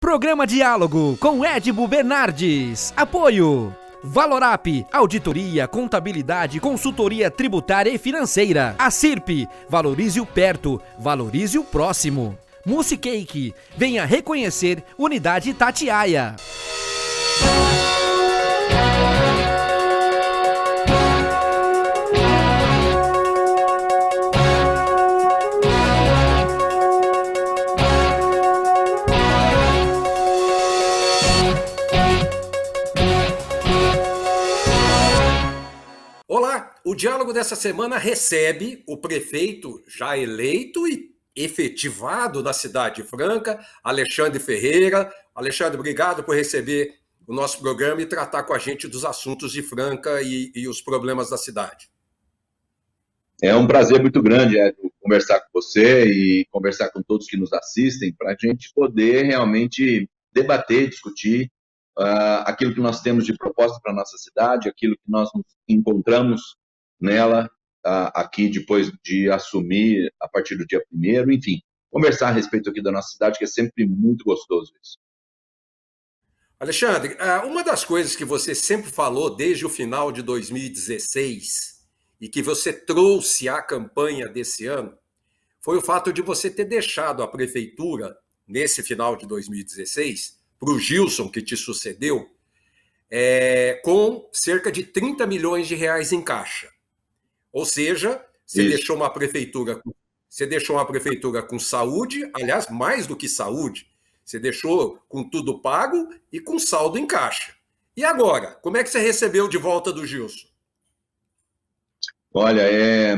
Programa Diálogo com Edibo Bernardes. Apoio Valorap, auditoria, contabilidade, consultoria tributária e financeira. A CIRP, valorize o perto, valorize o próximo. Musicake, venha reconhecer Unidade Tatiaia. Olá, o Diálogo dessa semana recebe o prefeito já eleito e efetivado da Cidade Franca, Alexandre Ferreira. Alexandre, obrigado por receber o nosso programa e tratar com a gente dos assuntos de Franca e os problemas da cidade. É um prazer muito grande conversar com você e conversar com todos que nos assistem para a gente poder realmente debater, discutir aquilo que nós temos de proposta para a nossa cidade, aquilo que nós nos encontramos nela aqui depois de assumir a partir do dia 1º, enfim, conversar a respeito aqui da nossa cidade, que é sempre muito gostoso isso. Alexandre, uma das coisas que você sempre falou desde o final de 2016 e que você trouxe à campanha desse ano foi o fato de você ter deixado a prefeitura, nesse final de 2016, para o Gilson, que te sucedeu, com cerca de 30 milhões de reais em caixa. Ou seja, você deixou uma prefeitura com saúde, aliás, mais do que saúde, você deixou com tudo pago e com saldo em caixa. E agora, como é que você recebeu de volta do Gilson? Olha, é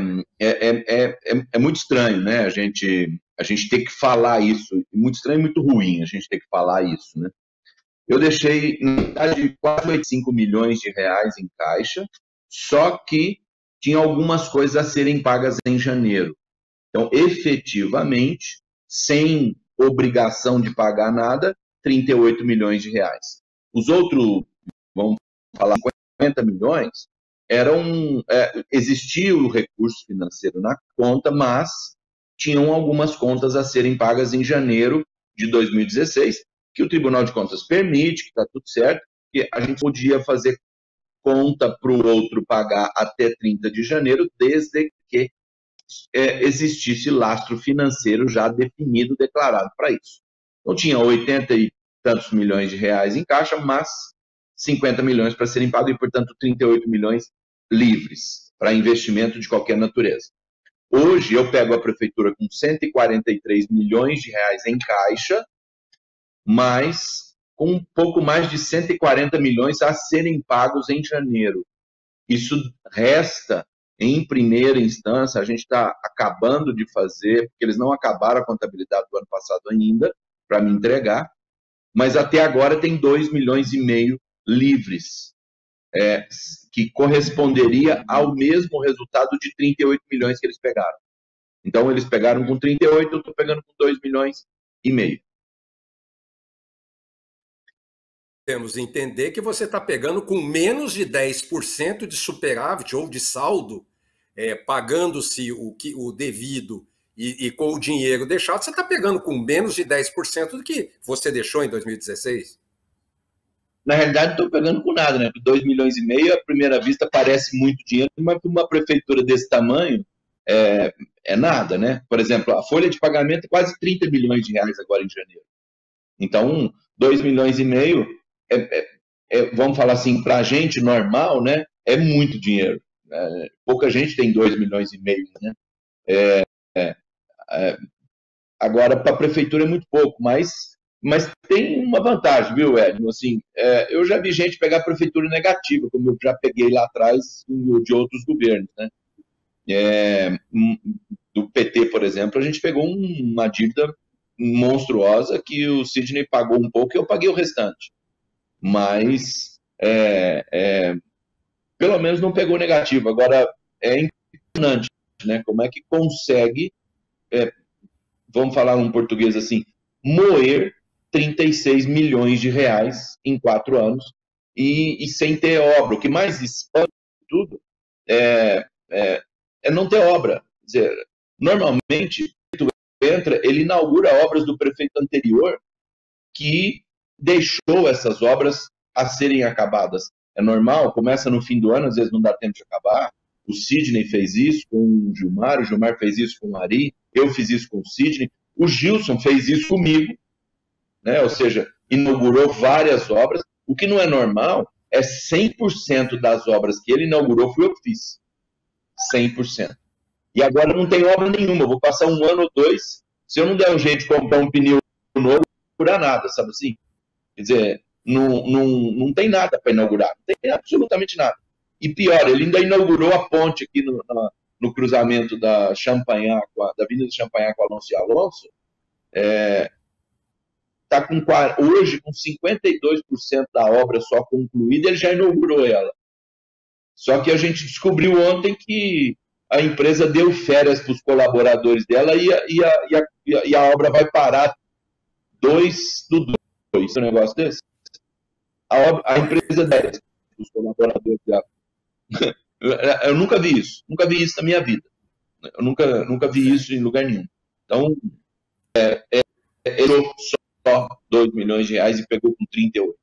muito estranho, né? A gente ter que falar isso, muito estranho e muito ruim a gente ter que falar isso, né? Eu deixei, na verdade, quase 85 milhões de reais em caixa, só que tinha algumas coisas a serem pagas em janeiro. Então, efetivamente, sem obrigação de pagar nada, 38 milhões de reais. Os outros, vamos falar, 50 milhões, existia o recurso financeiro na conta, mas tinham algumas contas a serem pagas em janeiro de 2016, que o Tribunal de Contas permite, que está tudo certo, que a gente podia fazer conta para o outro pagar até 30 de janeiro, desde que existisse lastro financeiro já definido, declarado para isso. Então tinha 80 e tantos milhões de reais em caixa, mas 50 milhões para serem pagos e, portanto, 38 milhões livres para investimento de qualquer natureza. Hoje eu pego a prefeitura com 143 milhões de reais em caixa, mas com um pouco mais de 140 milhões a serem pagos em janeiro. Isso resta, em primeira instância, a gente está acabando de fazer, porque eles não acabaram a contabilidade do ano passado ainda, para me entregar, mas até agora tem 2,5 milhões livres, que corresponderia ao mesmo resultado de 38 milhões que eles pegaram. Então, eles pegaram com 38, eu estou pegando com 2,5 milhões. Temos que entender que você está pegando com menos de 10% de superávit ou de saldo, pagando-se o devido e com o dinheiro deixado, você está pegando com menos de 10% do que você deixou em 2016? Na realidade, estou pegando com nada, né? 2,5 milhões, à primeira vista, parece muito dinheiro, mas para uma prefeitura desse tamanho, é nada, né? Por exemplo, a folha de pagamento é quase 30 milhões de reais agora em janeiro. Então, 2,5 milhões, vamos falar assim, para a gente normal, né? É muito dinheiro. Pouca gente tem 2,5 milhões, né? Agora, para a prefeitura é muito pouco, mas tem uma vantagem, viu, Edno? Assim, eu já vi gente pegar prefeitura negativa, como eu já peguei lá atrás de outros governos, né? Do PT, por exemplo, a gente pegou uma dívida monstruosa que o Sidney pagou um pouco e eu paguei o restante. Mas, pelo menos não pegou negativo. Agora, é impressionante, né? Como é que consegue, vamos falar um português assim, moer 36 milhões de reais em 4 anos e sem ter obra. O que mais espanta tudo é não ter obra. Quer dizer, normalmente, ele inaugura obras do prefeito anterior que deixou essas obras a serem acabadas. É normal, começa no fim do ano, às vezes não dá tempo de acabar. O Sidney fez isso com o Gilmar fez isso com o Ari, eu fiz isso com o Sidney, o Gilson fez isso comigo, né? Ou seja, inaugurou várias obras. O que não é normal é 100% das obras que ele inaugurou fui eu que fiz. 100%. E agora não tem obra nenhuma, eu vou passar 1 ano ou 2, se eu não der um jeito de comprar um pneu novo, não curar nada, sabe assim? Quer dizer, não tem nada para inaugurar, não tem absolutamente nada. E pior, ele ainda inaugurou a ponte aqui no cruzamento da Champagnat, da Avenida Champagnat com Alonso e Alonso, está hoje com 52% da obra só concluída, ele já inaugurou ela. Só que a gente descobriu ontem que a empresa deu férias para os colaboradores dela e a obra vai parar 2 do 2. Um negócio desse? A empresa deu férias para os colaboradores dela. Eu nunca vi isso na minha vida. Eu nunca vi isso em lugar nenhum. Então, ele só 2 milhões de reais e pegou com 38.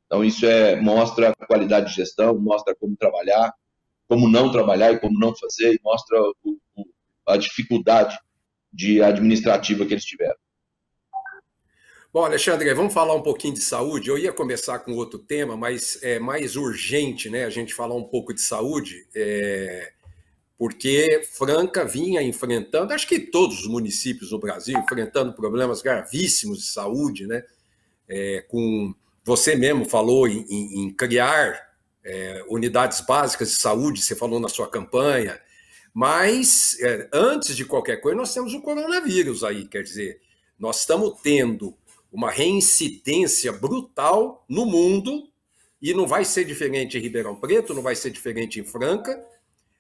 Então, isso mostra a qualidade de gestão, mostra como trabalhar, como não trabalhar e como não fazer, e mostra a dificuldade administrativa que eles tiveram. Bom, Alexandre, vamos falar um pouquinho de saúde. Eu ia começar com outro tema, mas é mais urgente, né, a gente falar um pouco de saúde, porque Franca vinha enfrentando, acho que todos os municípios no Brasil, enfrentando problemas gravíssimos de saúde, né? Você mesmo falou em criar unidades básicas de saúde, você falou na sua campanha, mas antes de qualquer coisa nós temos o coronavírus aí, quer dizer, nós estamos tendo uma reincidência brutal no mundo, e não vai ser diferente em Ribeirão Preto, não vai ser diferente em Franca.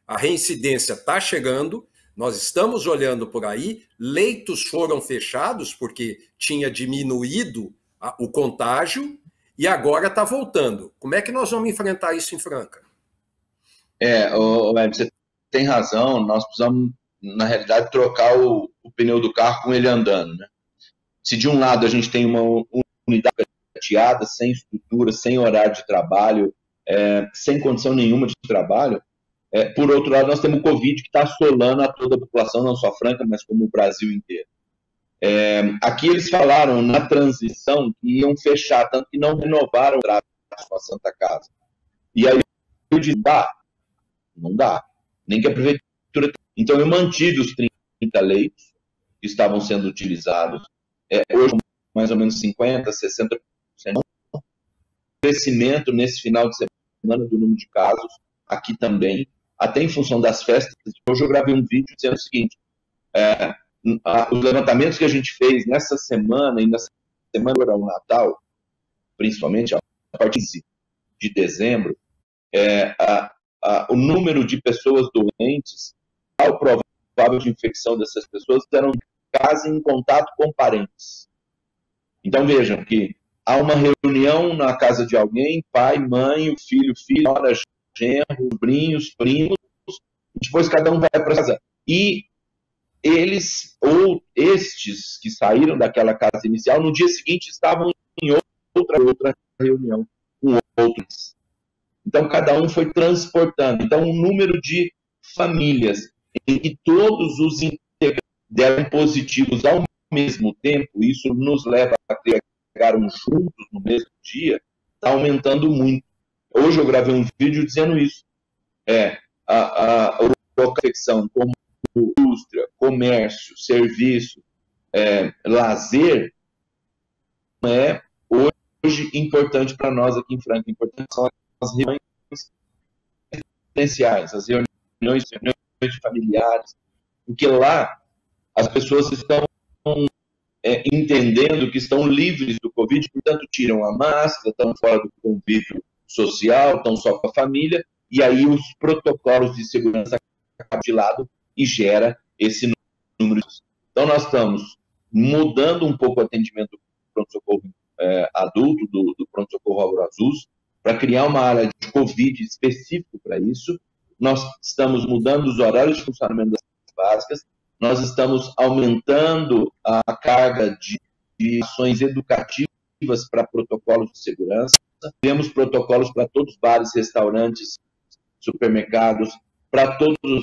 A reincidência está chegando, nós estamos olhando por aí, leitos foram fechados porque tinha diminuído o contágio e agora está voltando. Como é que nós vamos enfrentar isso em Franca? Você tem razão, nós precisamos, na realidade, trocar o pneu do carro com ele andando, né? Se de um lado a gente tem uma unidade chateada, sem estrutura, sem horário de trabalho, sem condição nenhuma de trabalho, por outro lado nós temos o Covid que está assolando a toda a população, não só Franca, mas como o Brasil inteiro. Aqui eles falaram na transição que iam fechar, tanto que não renovaram o contrato com a Santa Casa. E aí eu disse, não dá, nem que a prefeitura... Então eu mantive os 30 leitos que estavam sendo utilizados, hoje mais ou menos 50%, 60%. Crescimento nesse final de semana do número de casos, aqui também, até em função das festas. Hoje eu gravei um vídeo dizendo o seguinte, os levantamentos que a gente fez nessa semana e na semana do Natal, principalmente a partir de dezembro, o número de pessoas doentes, ao provável de infecção dessas pessoas, eram casa em contato com parentes. Então vejam que há uma reunião na casa de alguém, pai, mãe, o filho, nora, genro, sobrinhos, primos, depois cada um vai para casa. E eles, ou estes que saíram daquela casa inicial, no dia seguinte estavam em outra reunião com outros. Então cada um foi transportando. Então um número de famílias em que todos os integrantes deram positivos ao mesmo tempo, isso nos leva a pegaram juntos no mesmo dia, está aumentando muito. Hoje eu gravei um vídeo dizendo isso. A infecção como indústria, comércio, serviço, lazer, é hoje importante para nós aqui em Franca. Importante são as reuniões presenciais, as reuniões de familiares, porque lá as pessoas estão entendendo que estão livres do Covid, portanto tiram a máscara, estão fora do convívio social, estão só com a família, e aí os protocolos de segurança acabam de lado e gera esse número. Então nós estamos mudando um pouco o atendimento do pronto-socorro adulto, do pronto-socorro Álvaro Azul, para criar uma área de Covid específico para isso. Nós estamos mudando os horários de funcionamento das básicas, nós estamos aumentando a carga de ações educativas para protocolos de segurança, temos protocolos para todos os bares, restaurantes, supermercados, para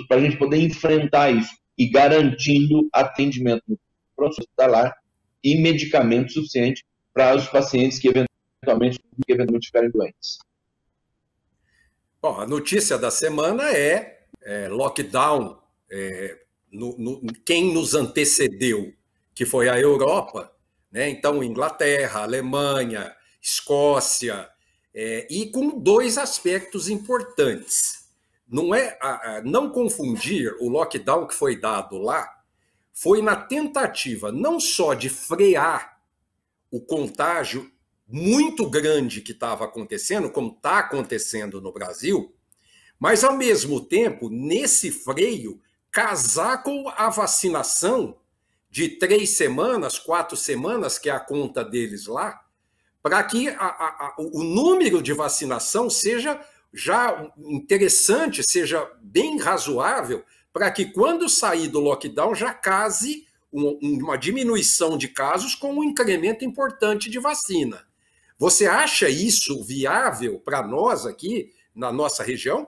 a gente poder enfrentar isso e garantindo atendimento no pronto hospitalar e medicamento suficiente para os pacientes que eventualmente ficarem doentes. Bom, a notícia da semana é lockdown. Quem nos antecedeu, que foi a Europa, né? Então, Inglaterra, Alemanha, Escócia, e com dois aspectos importantes. Não confundir o lockdown que foi dado lá, foi na tentativa não só de frear o contágio muito grande que estava acontecendo, como está acontecendo no Brasil, mas, ao mesmo tempo, nesse freio, casar com a vacinação de 3 semanas, 4 semanas, que é a conta deles lá, para que o número de vacinação seja já interessante, seja bem razoável, para que quando sair do lockdown já case uma diminuição de casos com um incremento importante de vacina. Você acha isso viável para nós aqui, na nossa região?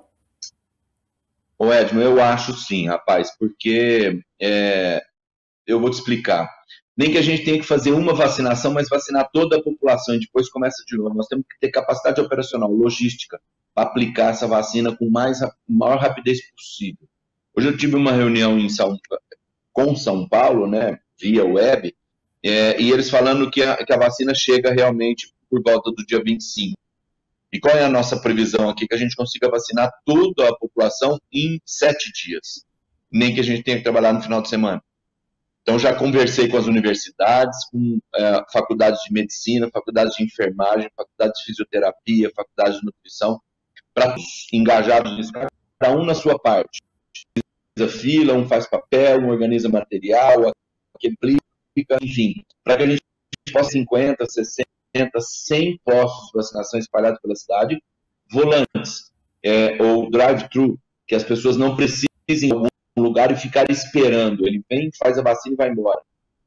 Ô Edmo, eu acho sim, rapaz, porque eu vou te explicar. Nem que a gente tenha que fazer uma vacinação, mas vacinar toda a população e depois começa de novo. Nós temos que ter capacidade operacional, logística, para aplicar essa vacina com maior rapidez possível. Hoje eu tive uma reunião com São Paulo, né, via web, e eles falando que a vacina chega realmente por volta do dia 25. E qual é a nossa previsão aqui? Que a gente consiga vacinar toda a população em 7 dias. Nem que a gente tenha que trabalhar no final de semana. Então, já conversei com as universidades, com faculdades de medicina, faculdades de enfermagem, faculdades de fisioterapia, faculdades de nutrição, para todos engajados nisso, cada um na sua parte. Organiza fila, um faz papel, um organiza material, aquele aplica, enfim, para que a gente possa 50, 60, 100 postos de vacinação espalhados pela cidade, volantes, ou drive-thru, que as pessoas não precisem ir em algum lugar e ficar esperando. Ele vem, faz a vacina e vai embora.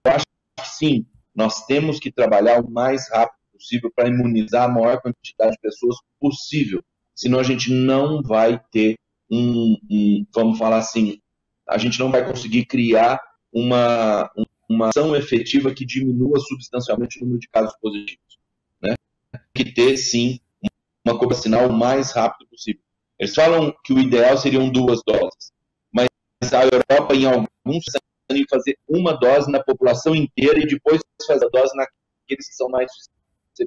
Eu acho que sim, nós temos que trabalhar o mais rápido possível para imunizar a maior quantidade de pessoas possível. Senão a gente não vai ter vamos falar assim, a gente não vai conseguir criar uma ação efetiva que diminua substancialmente o número de casos positivos. Né? Tem que ter, sim, uma cobertura vacinal o mais rápido possível. Eles falam que o ideal seriam 2 doses, mas a Europa, em alguns casos, fazer uma dose na população inteira e depois fazer a dose naqueles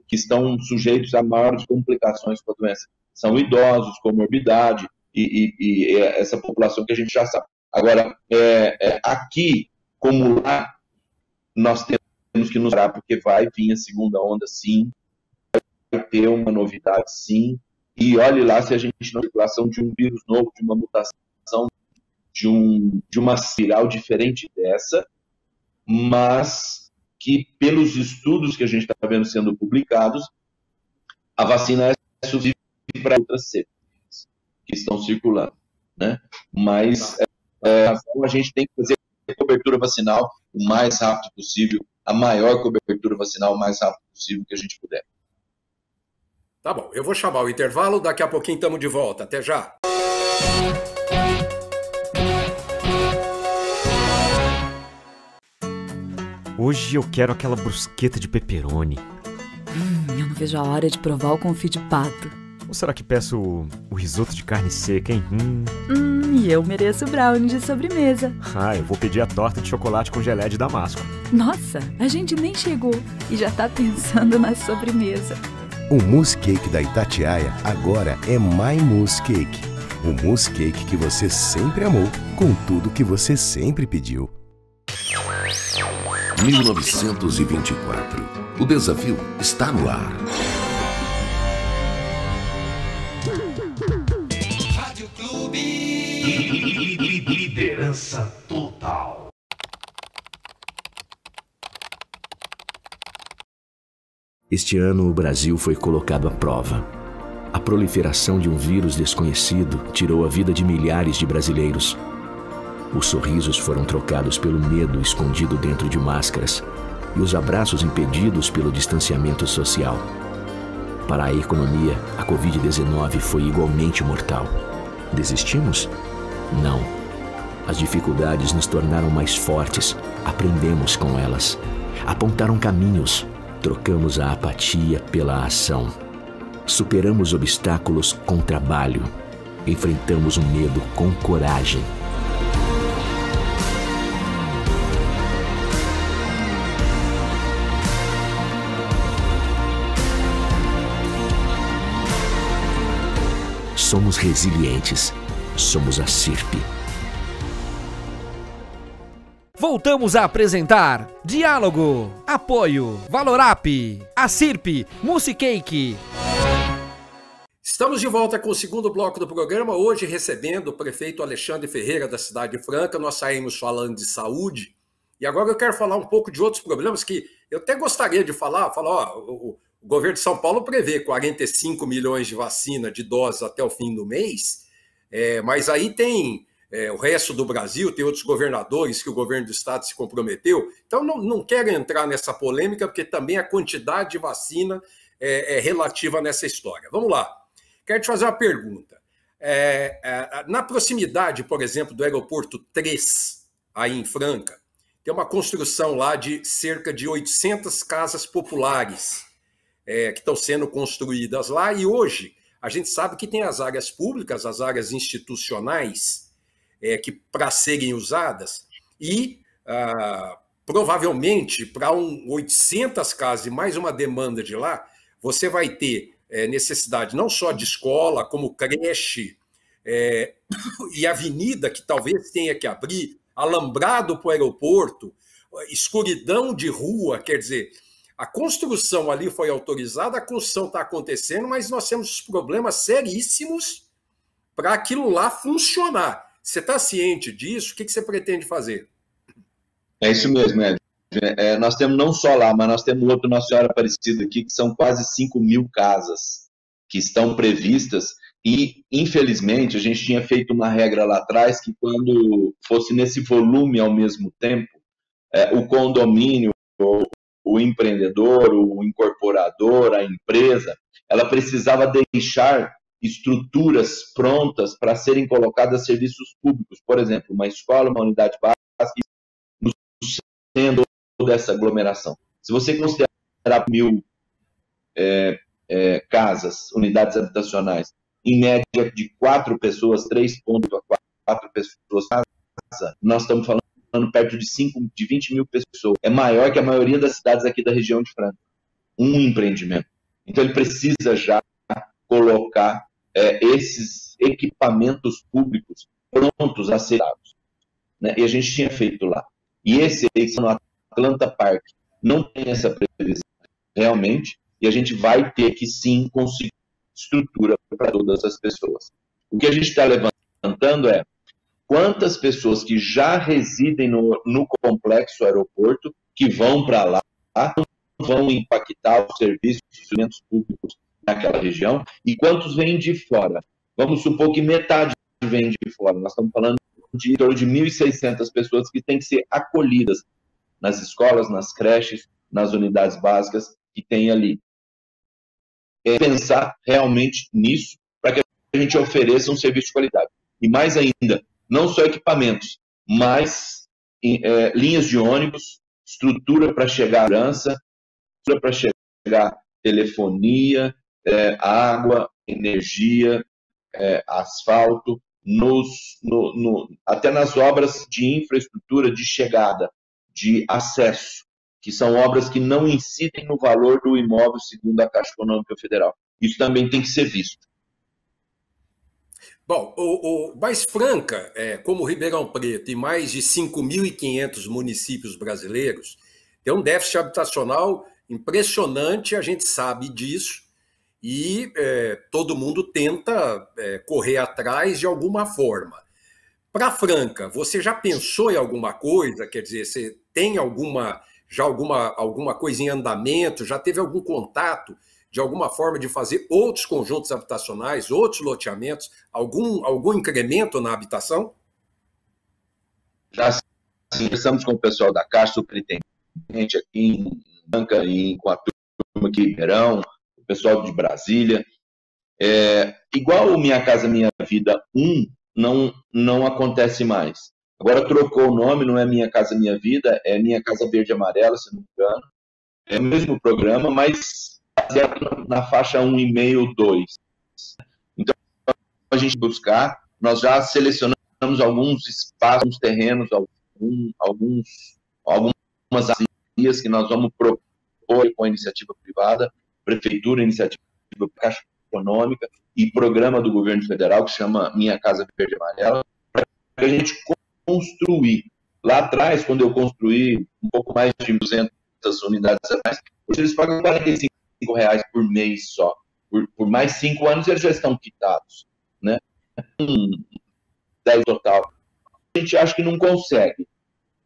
que estão sujeitos a maiores complicações com a doença. São idosos, comorbidade e essa população que a gente já sabe. Agora, aqui, como lá, nós temos que nos parar, porque vai vir a segunda onda, sim, vai ter uma novidade, sim, e olhe lá se a gente não tem circulação de um vírus novo, de uma mutação, de uma espiral diferente dessa, mas que, pelos estudos que a gente está vendo sendo publicados, a vacina é suficiente para outras cepas que estão circulando, né? Mas a gente tem que fazer a cobertura vacinal o mais rápido possível, a maior cobertura vacinal o mais rápido possível que a gente puder. Tá bom, eu vou chamar o intervalo, daqui a pouquinho estamos de volta. Até já! Hoje eu quero aquela brusqueta de pepperoni. Eu não vejo a hora de provar o confit de pato. Ou será que peço o risoto de carne seca, hein? E eu mereço o brownie de sobremesa. Eu vou pedir a torta de chocolate com geleia de damasco. Nossa, a gente nem chegou e já tá pensando na sobremesa. O mousse cake da Itatiaia agora é My Mousse Cake. O mousse cake que você sempre amou, com tudo que você sempre pediu. 1924. O desafio está no ar. Rádio Clube. Liderança total. Este ano o Brasil foi colocado à prova. A proliferação de um vírus desconhecido tirou a vida de milhares de brasileiros. Os sorrisos foram trocados pelo medo escondido dentro de máscaras. e os abraços impedidos pelo distanciamento social. Para a economia, a Covid-19 foi igualmente mortal. Desistimos? Não. As dificuldades nos tornaram mais fortes, aprendemos com elas. Apontaram caminhos, trocamos a apatia pela ação. Superamos obstáculos com trabalho. Enfrentamos o medo com coragem. Somos resilientes. Somos a CIRP. Voltamos a apresentar Diálogo, Apoio, Valorap, a CIRP, Musicake. Estamos de volta com o segundo bloco do programa, hoje recebendo o prefeito Alexandre Ferreira da Cidade Franca. Nós saímos falando de saúde e agora eu quero falar um pouco de outros problemas que eu até gostaria de falar. O governo de São Paulo prevê 45 milhões de vacina de doses até o fim do mês, mas aí tem o resto do Brasil, tem outros governadores que o governo do estado se comprometeu. Então não quero entrar nessa polêmica, porque também a quantidade de vacina é relativa nessa história. Vamos lá. Quero te fazer uma pergunta. Na proximidade, por exemplo, do aeroporto 3, aí em Franca, tem uma construção lá de cerca de 800 casas populares que estão sendo construídas lá, e hoje a gente sabe que tem as áreas públicas, as áreas institucionais, que para serem usadas, e provavelmente para 800 casas e mais uma demanda de lá, você vai ter necessidade não só de escola, como creche e avenida que talvez tenha que abrir, alambrado para o aeroporto, escuridão de rua, quer dizer, a construção ali foi autorizada, a construção está acontecendo, mas nós temos problemas seríssimos para aquilo lá funcionar. Você está ciente disso? O que você pretende fazer? É isso mesmo, Ed. Nós temos não só lá, mas nós temos outro Nossa Senhora Aparecida aqui, que são quase 5.000 casas que estão previstas, e infelizmente a gente tinha feito uma regra lá atrás que quando fosse nesse volume ao mesmo tempo, o condomínio, o empreendedor, o incorporador, a empresa, ela precisava deixar estruturas prontas para serem colocadas a serviços públicos, por exemplo, uma escola, uma unidade básica, no centro dessa aglomeração. Se você considerar 1.000 casas, unidades habitacionais, em média de 4 pessoas, 3,4 pessoas casa, nós estamos falando perto de 20 mil pessoas. É maior que a maioria das cidades aqui da região de Franca. Um empreendimento. Então ele precisa já colocar esses equipamentos públicos prontos a ser dados, né? E a gente tinha feito lá. E esse no Atlanta Park não tem essa previsão realmente, e a gente vai ter que sim conseguir estrutura para todas as pessoas. O que a gente está levantando é quantas pessoas que já residem no complexo aeroporto, que vão para lá, vão impactar os serviços, os instrumentos públicos naquela região, e quantos vêm de fora. Vamos supor que metade vem de fora. Nós estamos falando de em torno de 1.600 pessoas que têm que ser acolhidas nas escolas, nas creches, nas unidades básicas que tem ali. Pensar realmente nisso para que a gente ofereça um serviço de qualidade. E mais ainda, não só equipamentos, mas linhas de ônibus, estrutura para chegar à segurança, estrutura para chegar telefonia, água, energia, asfalto, até nas obras de infraestrutura de chegada, de acesso, que são obras que não incidem no valor do imóvel, segundo a Caixa Econômica Federal. Isso também tem que ser visto. Bom, mais Franca, como Ribeirão Preto e mais de 5.500 municípios brasileiros, tem um déficit habitacional impressionante, a gente sabe disso, e todo mundo tenta correr atrás de alguma forma. Para Franca, você já pensou em alguma coisa? Quer dizer, você tem alguma coisa em andamento? Já teve algum contato de alguma forma de fazer outros conjuntos habitacionais, outros loteamentos, algum incremento na habitação? Já conversamos com o pessoal da Caixa, superintendente, gente aqui em Banca e com a turma aqui em Ribeirão, o pessoal de Brasília. Igual o Minha Casa Minha Vida 1 não acontece mais. Agora trocou o nome, não é Minha Casa Minha Vida, é Minha Casa Verde e Amarela, se não me engano. É o mesmo programa, mas baseado na faixa 1,5, 2. Então, a gente buscar, nós já selecionamos alguns espaços, alguns terrenos, algumas áreas que nós vamos propor com a iniciativa privada, prefeitura, iniciativa Caixa Econômica e programa do governo federal, que chama Minha Casa Verde e Amarela, para a gente construir. Lá atrás, quando eu construí um pouco mais de 200 unidades a mais, eles pagam R$45 por mês só. Por mais 5 anos eles já estão quitados, né? 10 total. A gente acha que não consegue.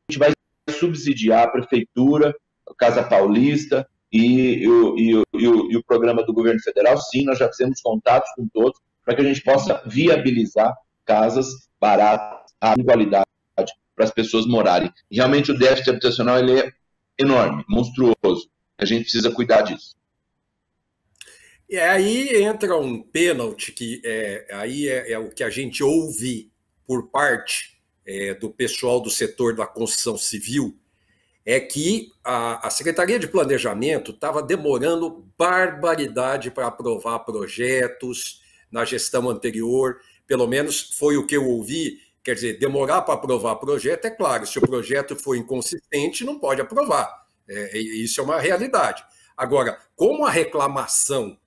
A gente vai subsidiar a prefeitura, a Casa Paulista e o programa do governo federal. Sim, nós já fizemos contatos com todos para que a gente possa viabilizar casas baratas, de qualidade, para as pessoas morarem. Realmente o déficit habitacional ele é enorme, monstruoso. A gente precisa cuidar disso. E aí entra um pênalti que é o que a gente ouve por parte do pessoal do setor da construção civil, é que a Secretaria de Planejamento estava demorando barbaridade para aprovar projetos na gestão anterior, pelo menos foi o que eu ouvi. Quer dizer, demorar para aprovar projeto, é claro, se o projeto for inconsistente, não pode aprovar. Isso é uma realidade. Agora, como a reclamação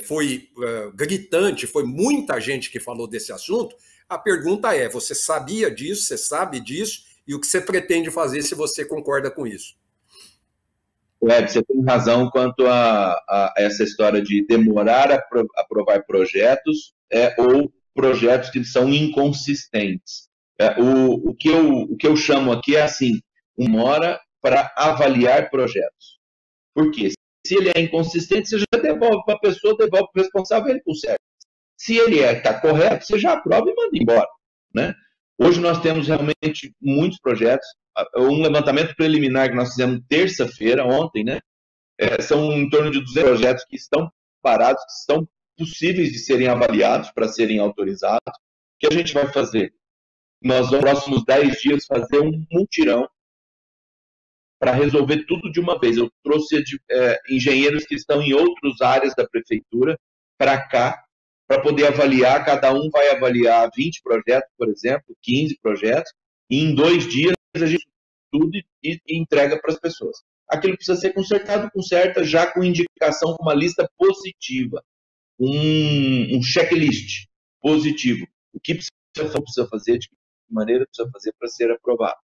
foi gritante, foi muita gente que falou desse assunto, a pergunta é, você sabia disso, você sabe disso, e o que você pretende fazer se você concorda com isso? Você tem razão quanto a essa história de demorar a aprovar projetos ou projetos que são inconsistentes. O que eu chamo aqui é assim, uma hora para avaliar projetos. Por quê? Se ele é inconsistente, você já devolve para a pessoa, devolve para o responsável, ele conserta. Se ele está correto, você já aprova e manda embora, né? Hoje nós temos realmente muitos projetos. Um levantamento preliminar que nós fizemos terça-feira, ontem, né? São em torno de 200 projetos que estão parados, que estão possíveis de serem avaliados para serem autorizados. O que a gente vai fazer? Nós vamos, nos próximos 10 dias, fazer um mutirão para resolver tudo de uma vez. Eu trouxe engenheiros que estão em outras áreas da prefeitura para cá, para poder avaliar. Cada um vai avaliar 20 projetos, por exemplo, 15 projetos, e em 2 dias a gente tudo e entrega para as pessoas. Aquilo que precisa ser consertado, conserta, já com indicação, com uma lista positiva, um checklist positivo. O que precisa fazer, de que maneira precisa fazer para ser aprovado,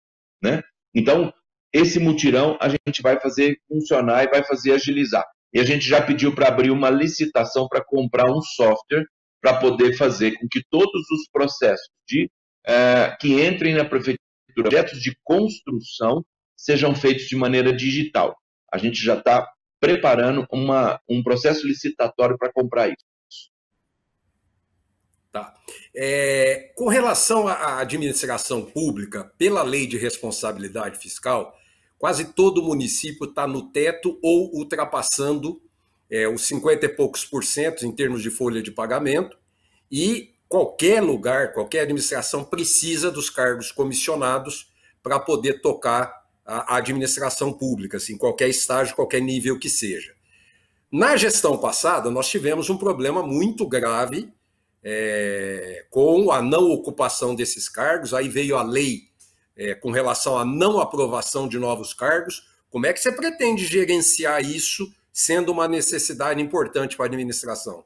né? Então, esse mutirão a gente vai fazer funcionar e vai fazer agilizar. E a gente já pediu para abrir uma licitação para comprar um software para poder fazer com que todos os processos que entrem na prefeitura, projetos de construção, sejam feitos de maneira digital. A gente já está preparando um processo licitatório para comprar isso. Tá. Com relação à administração pública, pela lei de responsabilidade fiscal, quase todo município está no teto ou ultrapassando os 50 e poucos % em termos de folha de pagamento, e qualquer lugar, qualquer administração precisa dos cargos comissionados para poder tocar a administração pública, assim, qualquer estágio, qualquer nível que seja. Na gestão passada, nós tivemos um problema muito grave com a não ocupação desses cargos. Aí veio a lei com relação à não aprovação de novos cargos. Como é que você pretende gerenciar isso, sendo uma necessidade importante para a administração?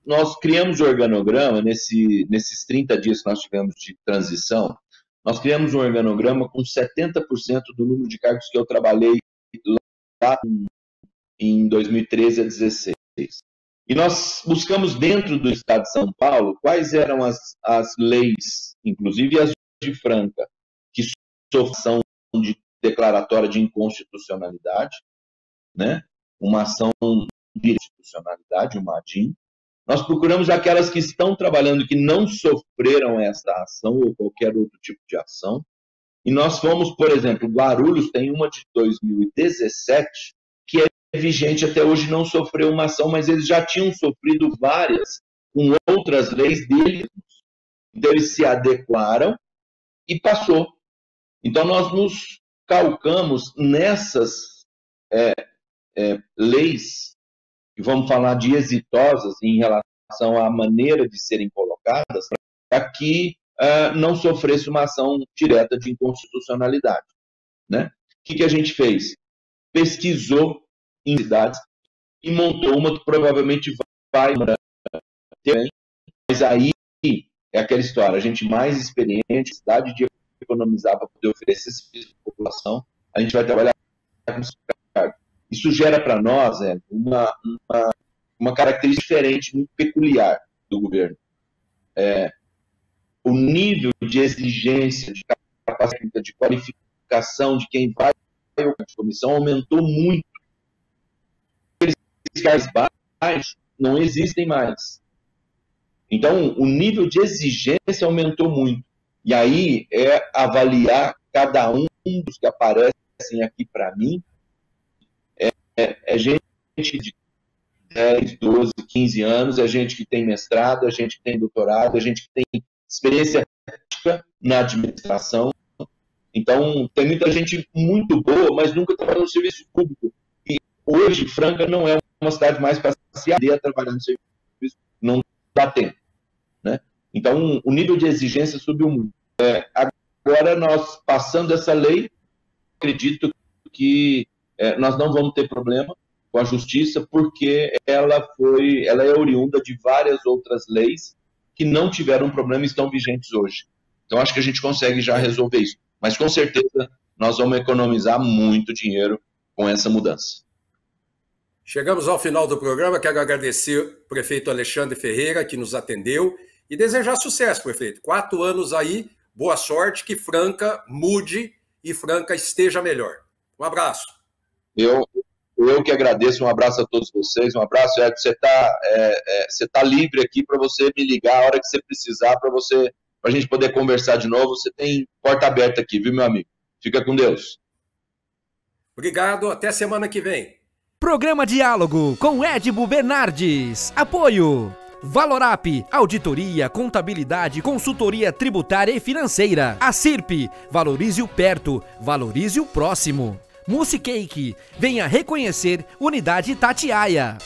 Nós criamos o organograma, nesses 30 dias que nós tivemos de transição, nós criamos um organograma com 70% do número de cargos que eu trabalhei lá em 2013 a 2016. E nós buscamos dentro do Estado de São Paulo quais eram as leis, inclusive as de Franca, que sofrem de declaratória de inconstitucionalidade, né? Uma ação de inconstitucionalidade, uma ADIM. Nós procuramos aquelas que estão trabalhando, que não sofreram essa ação ou qualquer outro tipo de ação, E nós fomos, por exemplo, Guarulhos tem uma de 2017 que é vigente até hoje, não sofreu uma ação, mas eles já tinham sofrido várias com outras leis deles. Então eles se adequaram e passou. Então nós nos calcamos nessas leis, e vamos falar de exitosas em relação à maneira de serem colocadas, para que não sofresse uma ação direta de inconstitucionalidade. Né? O que a gente fez? Pesquisou em cidades e montou uma que provavelmente vai ter, mas aí é aquela história, a gente mais experiente, cidade de economizar para poder oferecer esse serviço para a população, a gente vai trabalhar com esse cargo. Isso gera para nós uma característica diferente, muito peculiar do governo. O nível de exigência, de capacidade, de qualificação de quem vai à comissão aumentou muito. Aqueles fiscais baixos não existem mais. Então, o nível de exigência aumentou muito. E aí é avaliar cada um dos que aparecem aqui para mim. É gente de 10, 12, 15 anos, é gente que tem mestrado, é gente que tem doutorado, é gente que tem experiência prática na administração. Então, tem muita gente muito boa, mas nunca trabalhou no serviço público. E hoje, Franca não é uma cidade mais para se a trabalhar no serviço público, não dá tempo. Né? Então, o nível de exigência subiu muito. Agora, nós passando essa lei, acredito que nós não vamos ter problema com a justiça, porque ela é oriunda de várias outras leis que não tiveram problema e estão vigentes hoje. Então, acho que a gente consegue já resolver isso. Mas, com certeza, nós vamos economizar muito dinheiro com essa mudança. Chegamos ao final do programa. Quero agradecer ao prefeito Alexandre Ferreira, que nos atendeu, e desejar sucesso, prefeito. 4 anos aí, boa sorte, que Franca mude e Franca esteja melhor. Um abraço. Eu que agradeço, um abraço a todos vocês, um abraço, Edson, você tá livre aqui para você me ligar a hora que você precisar, para a gente poder conversar de novo, você tem porta aberta aqui, viu, meu amigo? Fica com Deus. Obrigado, até semana que vem. Programa Diálogo com Edibo Bernardes. Apoio Valorap, auditoria, contabilidade, consultoria tributária e financeira. A CIRP, valorize o perto, valorize o próximo. Musicake, venha reconhecer Unidade Itatiaia.